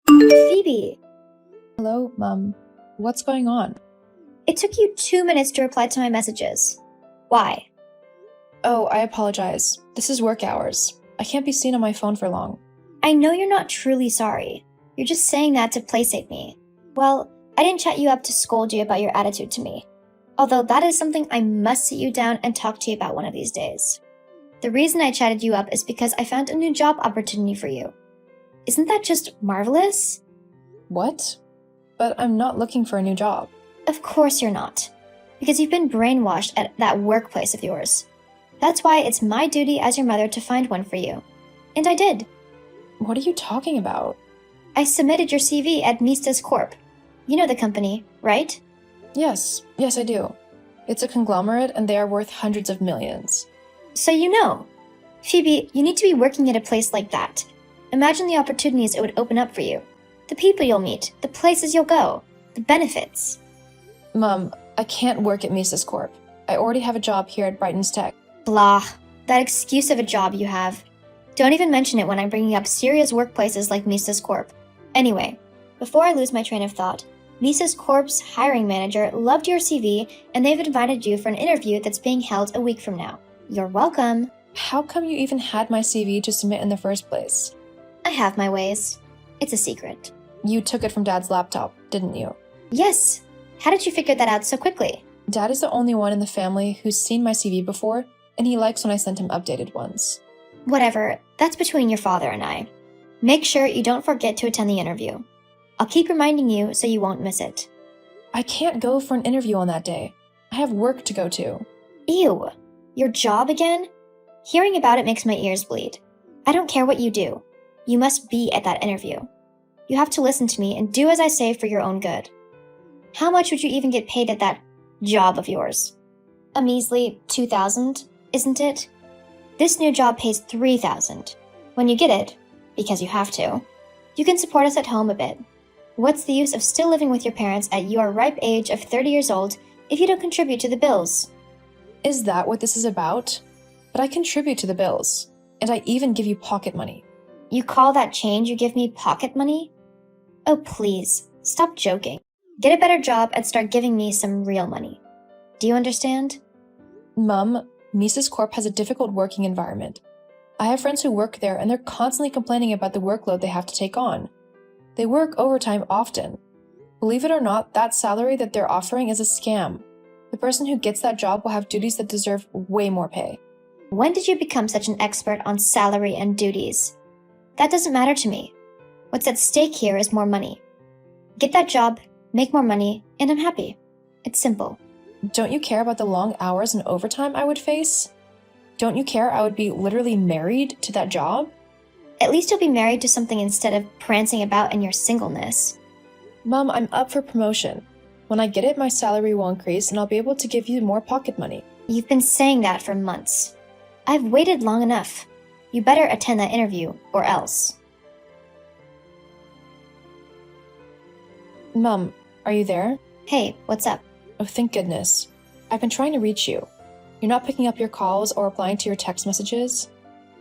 Phoebe, Hello, Mom. What's going on? it took you 2 minutes to reply to my messages. Why? Oh, I apologize. This is work hours. I can't be seen on my phone for long. I know you're not truly sorry. You're just saying that to placate me. Well, I didn't chat you up to scold you about your attitude to me. Although that is something I must sit you down and talk to you about one of these days. The reason I chatted you up is because I found a new job opportunity for you. Isn't that just marvelous? What? But I'm not looking for a new job. Of course you're not. Because you've been brainwashed at that workplace of yours. That's why it's my duty as your mother to find one for you. And I did. What are you talking about? I submitted your CV at Mistas Corp. You know the company, right? Yes, I do. It's a conglomerate and they are worth hundreds of millions. So you know. Phoebe, you need to be working at a place like that. Imagine the opportunities it would open up for you. The people you'll meet, the places you'll go, the benefits. Mom, I can't work at Mises Corp. I already have a job here at Brighton's Tech. Blah. That excuse of a job you have. Don't even mention it when I'm bringing up serious workplaces like Mistas Corp. Anyway, before I lose my train of thought, Mistas Corp's hiring manager loved your CV and they've invited you for an interview that's being held a week from now. You're welcome. How come you even had my CV to submit in the first place? I have my ways. It's a secret. You took it from Dad's laptop, didn't you? Yes. How did you figure that out so quickly? Dad is the only one in the family who's seen my CV before, and he likes when I send him updated ones. Whatever, that's between your father and I. Make sure you don't forget to attend the interview. I'll keep reminding you so you won't miss it. I can't go for an interview on that day. I have work to go to. Ew, your job again? Hearing about it makes my ears bleed. I don't care what you do. You must be at that interview. You have to listen to me and do as I say for your own good. How much would you even get paid at that job of yours? A measly $2,000, isn't it? This new job pays $3,000. When you get it, because you have to, you can support us at home a bit. What's the use of still living with your parents at your ripe age of 30 years old if you don't contribute to the bills? Is that what this is about? But I contribute to the bills, and I even give you pocket money. You call that change you give me pocket money? Oh, please, stop joking. Get a better job and start giving me some real money. Do you understand? Mum, Mises Corp has a difficult working environment. I have friends who work there and they're constantly complaining about the workload they have to take on. They work overtime often. Believe it or not, that salary that they're offering is a scam. The person who gets that job will have duties that deserve way more pay. When did you become such an expert on salary and duties? That doesn't matter to me. What's at stake here is more money. Get that job, make more money, and I'm happy. It's simple. Don't you care about the long hours and overtime I would face? Don't you care I would be literally married to that job? At least you'll be married to something instead of prancing about in your singleness. Mom, I'm up for promotion. When I get it, my salary will increase and I'll be able to give you more pocket money. You've been saying that for months. I've waited long enough. You better attend that interview, or else. Mom, are you there? Hey, what's up? Oh, thank goodness. I've been trying to reach you. You're not picking up your calls or replying to your text messages.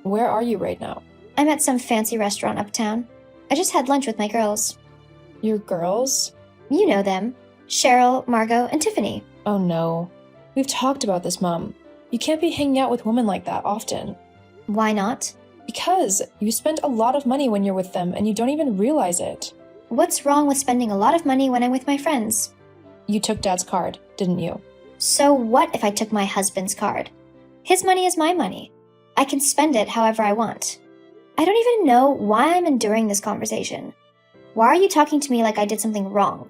Where are you right now? I'm at some fancy restaurant uptown. I just had lunch with my girls. Your girls? You know them. Cheryl, Margot, and Tiffany. Oh no. We've talked about this, Mom. You can't be hanging out with women like that often. Why not? Because you spend a lot of money when you're with them and you don't even realize it. What's wrong with spending a lot of money when I'm with my friends? You took Dad's card, didn't you? So what if I took my husband's card? His money is my money. I can spend it however I want. I don't even know why I'm enduring this conversation. Why are you talking to me like I did something wrong?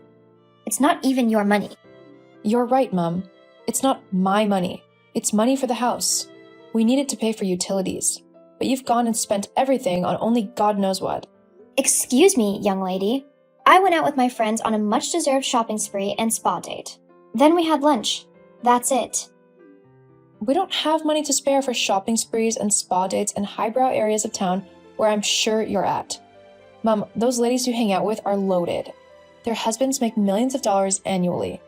It's not even your money. You're right, Mom. It's not my money. It's money for the house. We need it to pay for utilities. But you've gone and spent everything on only God knows what. Excuse me, young lady. I went out with my friends on a much-deserved shopping spree and spa date. Then we had lunch. That's it. We don't have money to spare for shopping sprees and spa dates in highbrow areas of town where I'm sure you're at. Mom, those ladies you hang out with are loaded. Their husbands make millions of dollars annually.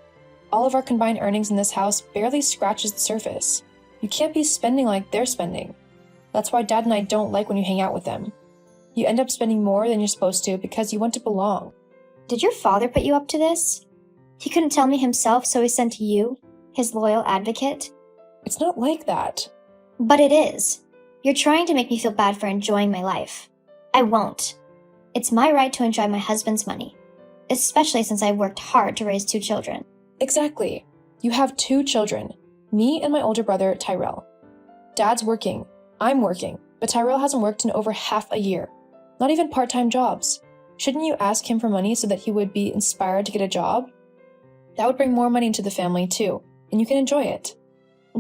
All of our combined earnings in this house barely scratches the surface. You can't be spending like they're spending. That's why Dad and I don't like when you hang out with them. You end up spending more than you're supposed to because you want to belong. Did your father put you up to this? He couldn't tell me himself, so he sent you, his loyal advocate? It's not like that. But it is. You're trying to make me feel bad for enjoying my life. I won't. It's my right to enjoy my husband's money, especially since I worked hard to raise 2 children. Exactly. You have 2 children, me and my older brother, Tyrell. Dad's working, I'm working, but Tyrell hasn't worked in over half a year. Not even part-time jobs. Shouldn't you ask him for money so that he would be inspired to get a job? That would bring more money into the family too, and you can enjoy it.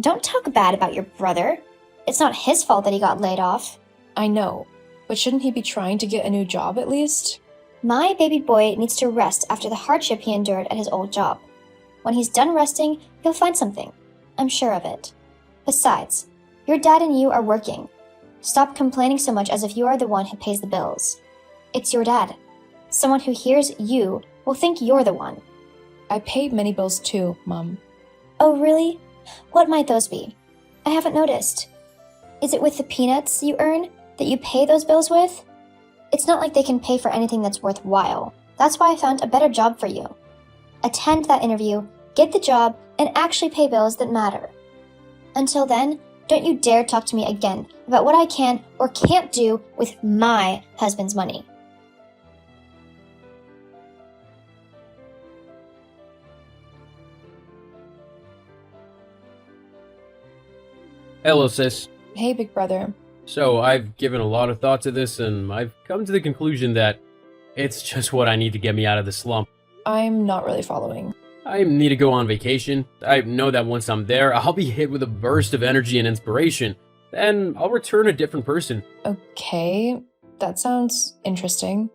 Don't talk bad about your brother. It's not his fault that he got laid off. I know, but shouldn't he be trying to get a new job at least? My baby boy needs to rest after the hardship he endured at his old job. When he's done resting, he'll find something. I'm sure of it. Besides, your dad and you are working. Stop complaining so much as if you are the one who pays the bills. It's your dad. Someone who hears you will think you're the one. I pay many bills too, Mom. Oh, really? What might those be? I haven't noticed. Is it with the peanuts you earn that you pay those bills with? It's not like they can pay for anything that's worthwhile. That's why I found a better job for you. Attend that interview, get the job, and actually pay bills that matter. Until then, don't you dare talk to me again about what I can or can't do with my husband's money. Hello, sis. Hey, big brother. So, I've given a lot of thought to this, and I've come to the conclusion that it's just what I need to get me out of the slump. I'm not really following. I need to go on vacation. I know that once I'm there, I'll be hit with a burst of energy and inspiration. Then I'll return a different person. Okay, that sounds interesting.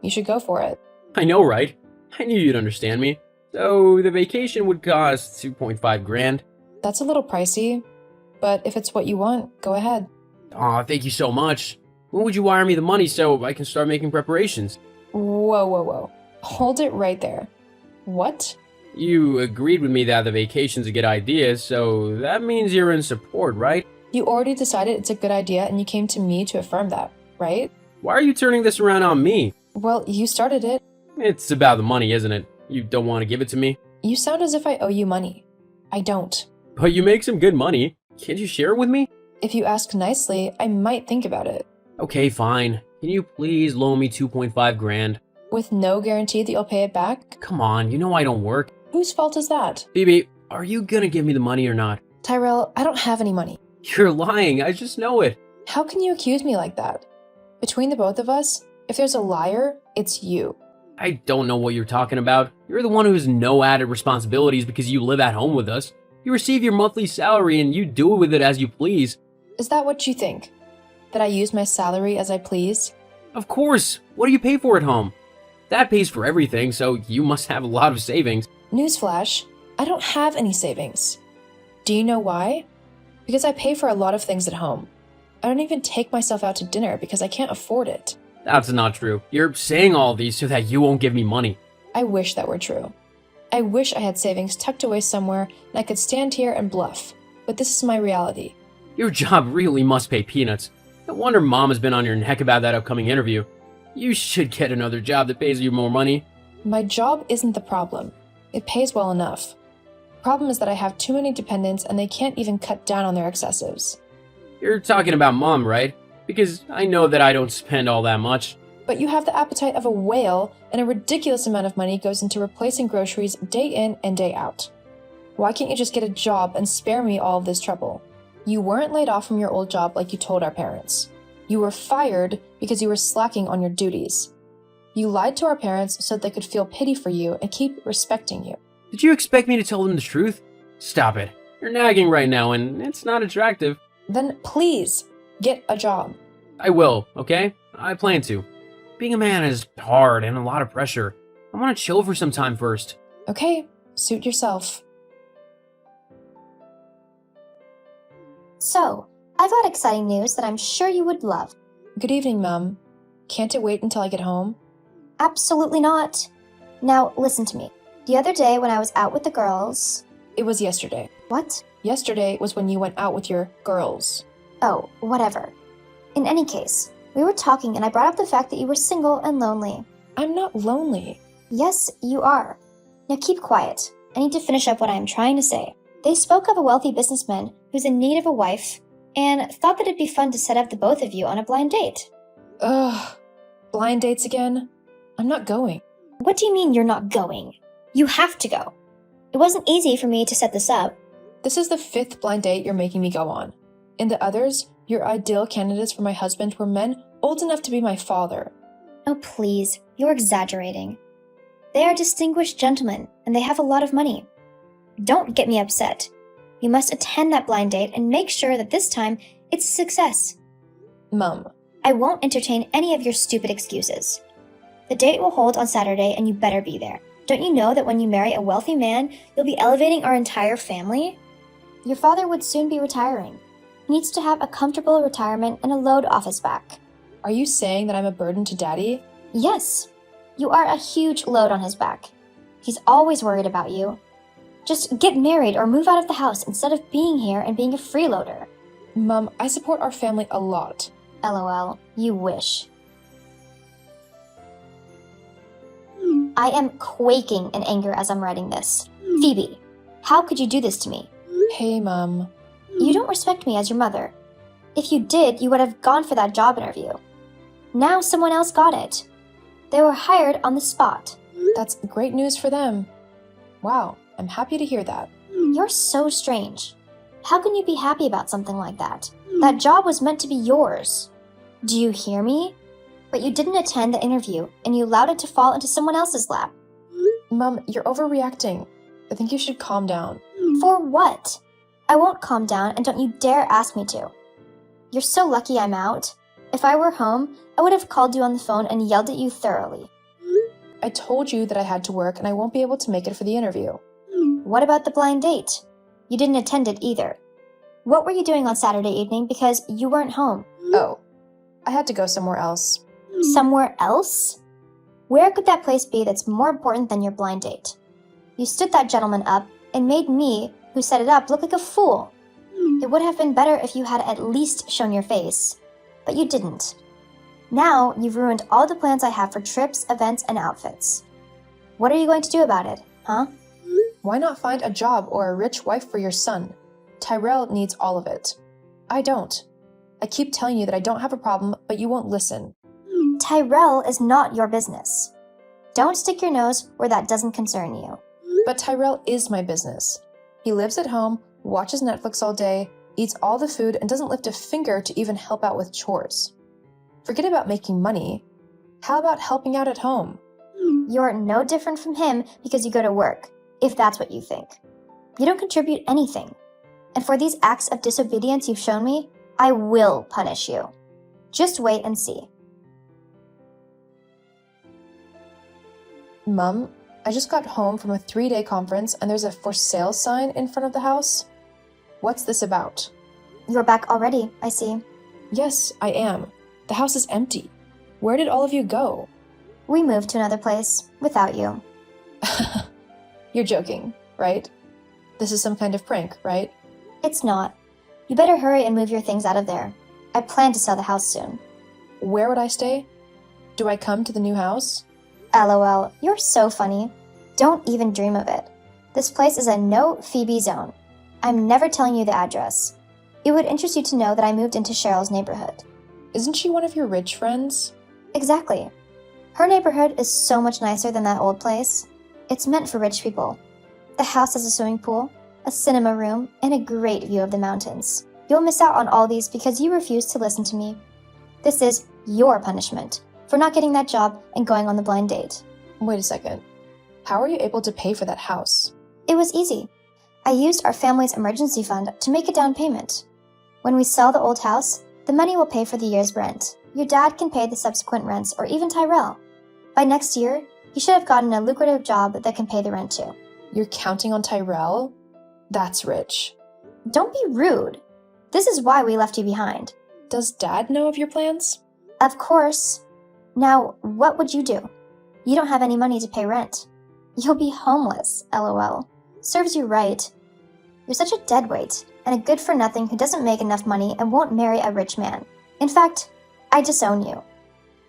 You should go for it. I know, right? I knew you'd understand me. So, the vacation would cost 2.5 grand. That's a little pricey, but if it's what you want, go ahead. Aw, thank you so much. When would you wire me the money so I can start making preparations? Whoa. Hold it right there. What? You agreed with me that the vacation's a good idea, so that means you're in support, right? You already decided it's a good idea and you came to me to affirm that, right? Why are you turning this around on me? Well, you started it. It's about the money, isn't it? You don't want to give it to me? You sound as if I owe you money. I don't. But you make some good money. Can't you share it with me? If you ask nicely, I might think about it. Okay, fine. Can you please loan me 2.5 grand? With no guarantee that you'll pay it back? Come on, you know I don't work. Whose fault is that? Phoebe, are you gonna give me the money or not? Tyrell, I don't have any money. You're lying, I just know it. How can you accuse me like that? Between the both of us, if there's a liar, it's you. I don't know what you're talking about. You're the one who has no added responsibilities because you live at home with us. You receive your monthly salary and you do with it as you please. Is that what you think? That I use my salary as I please? Of course. What do you pay for at home? That pays for everything, so you must have a lot of savings. Newsflash, I don't have any savings. Do you know why? Because I pay for a lot of things at home. I don't even take myself out to dinner because I can't afford it. That's not true. You're saying all these so that you won't give me money. I wish that were true. I wish I had savings tucked away somewhere and I could stand here and bluff. But this is my reality. Your job really must pay peanuts. No wonder Mom has been on your neck about that upcoming interview. You should get another job that pays you more money. My job isn't the problem. It pays well enough. The problem is that I have too many dependents and they can't even cut down on their excessives. You're talking about Mom, right? Because I know that I don't spend all that much. But you have the appetite of a whale, and a ridiculous amount of money goes into replacing groceries day in and day out. Why can't you just get a job and spare me all of this trouble? You weren't laid off from your old job like you told our parents. You were fired because you were slacking on your duties. You lied to our parents so that they could feel pity for you and keep respecting you. Did you expect me to tell them the truth? Stop it. You're nagging right now, and it's not attractive. Then please, get a job. I will, okay? I plan to. Being a man is hard and a lot of pressure. I want to chill for some time first. Okay, suit yourself. So, I've got exciting news that I'm sure you would love. Good evening, Mom. Can't it wait until I get home? Absolutely not. Now, listen to me. The other day when I was out with the girls... It was yesterday. What? Yesterday was when you went out with your girls. Oh, whatever. In any case, We were talking and I brought up the fact that you were single and lonely. I'm not lonely. Yes, you are. Now keep quiet. I need to finish up what I am trying to say. They spoke of a wealthy businessman who's in need of a wife and thought that it'd be fun to set up the both of you on a blind date. Ugh. Blind dates again? I'm not going. What do you mean you're not going? You have to go. It wasn't easy for me to set this up. This is the 5th blind date you're making me go on. In the others, your ideal candidates for my husband were men old enough to be my father. Oh, please, you're exaggerating. They are distinguished gentlemen, and they have a lot of money. Don't get me upset. You must attend that blind date and make sure that this time it's a success. Mum, I won't entertain any of your stupid excuses. The date will hold on Saturday, and you better be there. Don't you know that when you marry a wealthy man, you'll be elevating our entire family? Your father would soon be retiring. He needs to have a comfortable retirement and a load off his back. are you saying that I'm a burden to Daddy? Yes, you are a huge load on his back. He's always worried about you. Just get married or move out of the house instead of being here and being a freeloader. Mum, I support our family a lot. LOL, you wish. I am quaking in anger as I'm writing this. Phoebe, how could you do this to me? Hey, Mum. You don't respect me as your mother. If you did, you would have gone for that job interview. Now someone else got it. They were hired on the spot. That's great news for them. Wow, I'm happy to hear that. You're so strange. How can you be happy about something like that? That job was meant to be yours. Do you hear me? But you didn't attend the interview, and you allowed it to fall into someone else's lap. Mum, you're overreacting. I think you should calm down. For what? I won't calm down, and don't you dare ask me to. You're so lucky I'm out. If I were home, I would have called you on the phone and yelled at you thoroughly. I told you that I had to work and I won't be able to make it for the interview. What about the blind date? You didn't attend it either. What were you doing on Saturday evening because you weren't home? Oh, I had to go somewhere else. Somewhere else? Where could that place be that's more important than your blind date? You stood that gentleman up and made me, who set it up, look like a fool. It would have been better if you had at least shown your face, but you didn't. Now you've ruined all the plans I have for trips, events, and outfits. What are you going to do about it, huh? Why not find a job or a rich wife for your son? Tyrell needs all of it. I don't. I keep telling you that I don't have a problem, but you won't listen. Tyrell is not your business. Don't stick your nose where that doesn't concern you. But Tyrell is my business. He lives at home, watches Netflix all day, eats all the food, and doesn't lift a finger to even help out with chores. Forget about making money. How about helping out at home? You're no different from him because you go to work, if that's what you think. You don't contribute anything. And for these acts of disobedience you've shown me, I will punish you. Just wait and see. Mum, I just got home from a 3-day conference and there's a for sale sign in front of the house. What's this about? You're back already, I see. Yes, I am. The house is empty. Where did all of you go? We moved to another place without you. You're joking, right? This is some kind of prank, right? It's not. You better hurry and move your things out of there. I plan to sell the house soon. Where would I stay? Do I come to the new house? LOL, you're so funny. Don't even dream of it. This place is a no Phoebe zone. I'm never telling you the address. It would interest you to know that I moved into Cheryl's neighborhood. Isn't she one of your rich friends? Exactly. Her neighborhood is so much nicer than that old place. It's meant for rich people. The house has a swimming pool, a cinema room, and a great view of the mountains. You'll miss out on all these because you refuse to listen to me. This is your punishment for not getting that job and going on the blind date. Wait a second. How are you able to pay for that house? It was easy. I used our family's emergency fund to make a down payment. When we sell the old house, the money will pay for the year's rent. Your dad can pay the subsequent rents, or even Tyrell. By next year, he should have gotten a lucrative job that can pay the rent too. You're counting on Tyrell? That's rich. Don't be rude. This is why we left you behind. Does Dad know of your plans? Of course. Now, what would you do? You don't have any money to pay rent. You'll be homeless, LOL. Serves you right. You're such a deadweight, and a good-for-nothing who doesn't make enough money and won't marry a rich man. In fact, I disown you.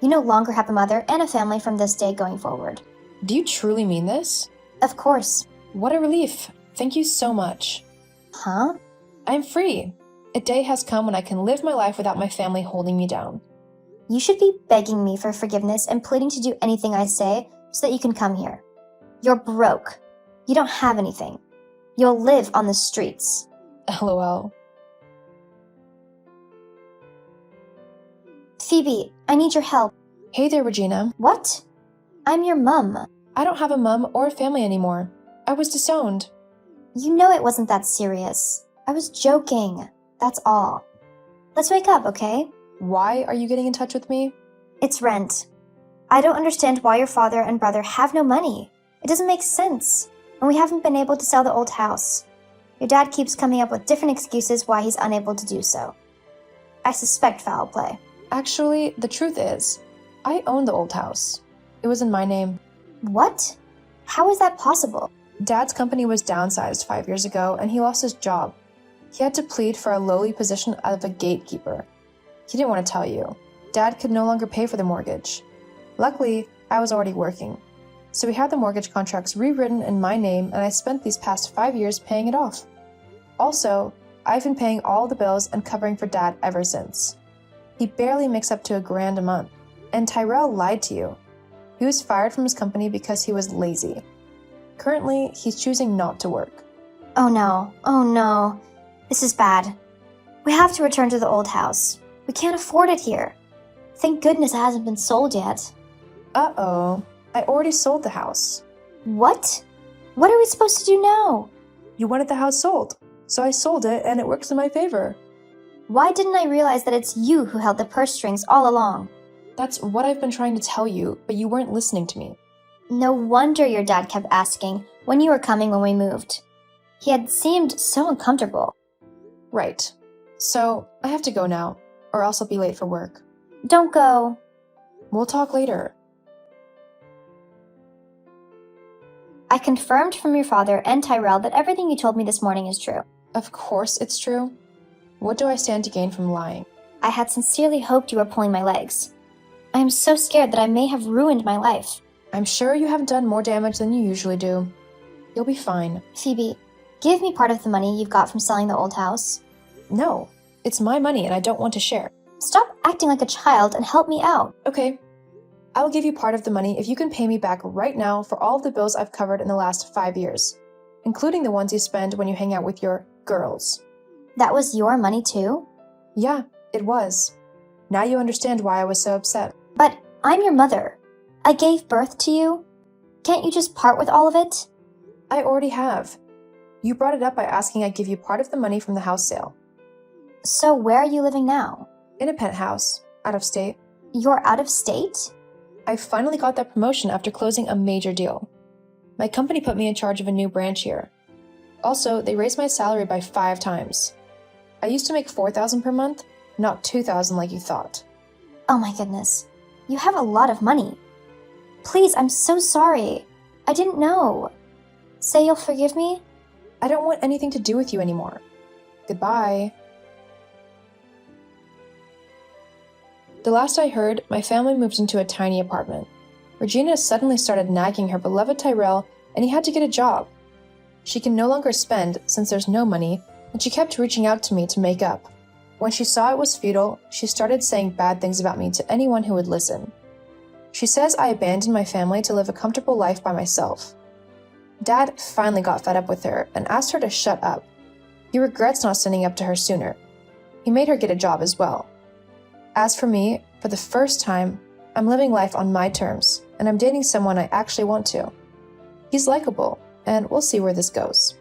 You no longer have a mother and a family from this day going forward. Do you truly mean this? Of course. What a relief. Thank you so much. Huh? I am free. A day has come when I can live my life without my family holding me down. You should be begging me for forgiveness and pleading to do anything I say so that you can come here. You're broke. You don't have anything. You'll live on the streets. LOL. Phoebe, I need your help. Hey there, Regina. What? I'm your mum. I don't have a mom or a family anymore. I was disowned. You know it wasn't that serious. I was joking. That's all. Let's wake up, okay? Why are you getting in touch with me? It's rent. I don't understand why your father and brother have no money. It doesn't make sense. And we haven't been able to sell the old house. Your dad keeps coming up with different excuses why he's unable to do so. I suspect foul play. Actually, the truth is, I own the old house. It was in my name. What? How is that possible? Dad's company was downsized 5 years ago, and he lost his job. He had to plead for a lowly position of a gatekeeper. He didn't want to tell you. Dad could no longer pay for the mortgage. Luckily, I was already working. So we had the mortgage contracts rewritten in my name, and I spent these past 5 years paying it off. Also, I've been paying all the bills and covering for Dad ever since. He barely makes up to $1,000 a month. And Tyrell lied to you. He was fired from his company because he was lazy. Currently, he's choosing not to work. Oh no. This is bad. We have to return to the old house. We can't afford it here. Thank goodness it hasn't been sold yet. Uh-oh. I already sold the house. What? What are we supposed to do now? You wanted the house sold, so I sold it and it works in my favor. Why didn't I realize that it's you who held the purse strings all along? That's what I've been trying to tell you, but you weren't listening to me. No wonder your dad kept asking when you were coming when we moved. He had seemed so uncomfortable. Right. So, I have to go now, or else I'll be late for work. Don't go. We'll talk later. I confirmed from your father and Tyrell that everything you told me this morning is true. Of course it's true. What do I stand to gain from lying? I had sincerely hoped you were pulling my legs. I am so scared that I may have ruined my life. I'm sure you haven't done more damage than you usually do. You'll be fine. Phoebe, give me part of the money you've got from selling the old house. No, it's my money and I don't want to share. Stop acting like a child and help me out. Okay. I will give you part of the money if you can pay me back right now for all of the bills I've covered in the last 5 years, including the ones you spend when you hang out with your girls. That was your money too? Yeah, it was. Now you understand why I was so upset. But I'm your mother. I gave birth to you. Can't you just part with all of it? I already have. You brought it up by asking I give you part of the money from the house sale. So where are you living now? In a penthouse, out of state. You're out of state? I finally got that promotion after closing a major deal. My company put me in charge of a new branch here. Also, they raised my salary by 5 times. I used to make $4,000 per month, not $2,000 like you thought. Oh my goodness. You have a lot of money. Please, I'm so sorry. I didn't know. Say you'll forgive me? I don't want anything to do with you anymore. Goodbye. The last I heard, my family moved into a tiny apartment. Regina suddenly started nagging her beloved Tyrell, and he had to get a job. She can no longer spend since there's no money, and she kept reaching out to me to make up. When she saw it was futile, she started saying bad things about me to anyone who would listen. She says I abandoned my family to live a comfortable life by myself. Dad finally got fed up with her and asked her to shut up. He regrets not standing up to her sooner. He made her get a job as well. As for me, for the first time, I'm living life on my terms, and I'm dating someone I actually want to. He's likable, and we'll see where this goes.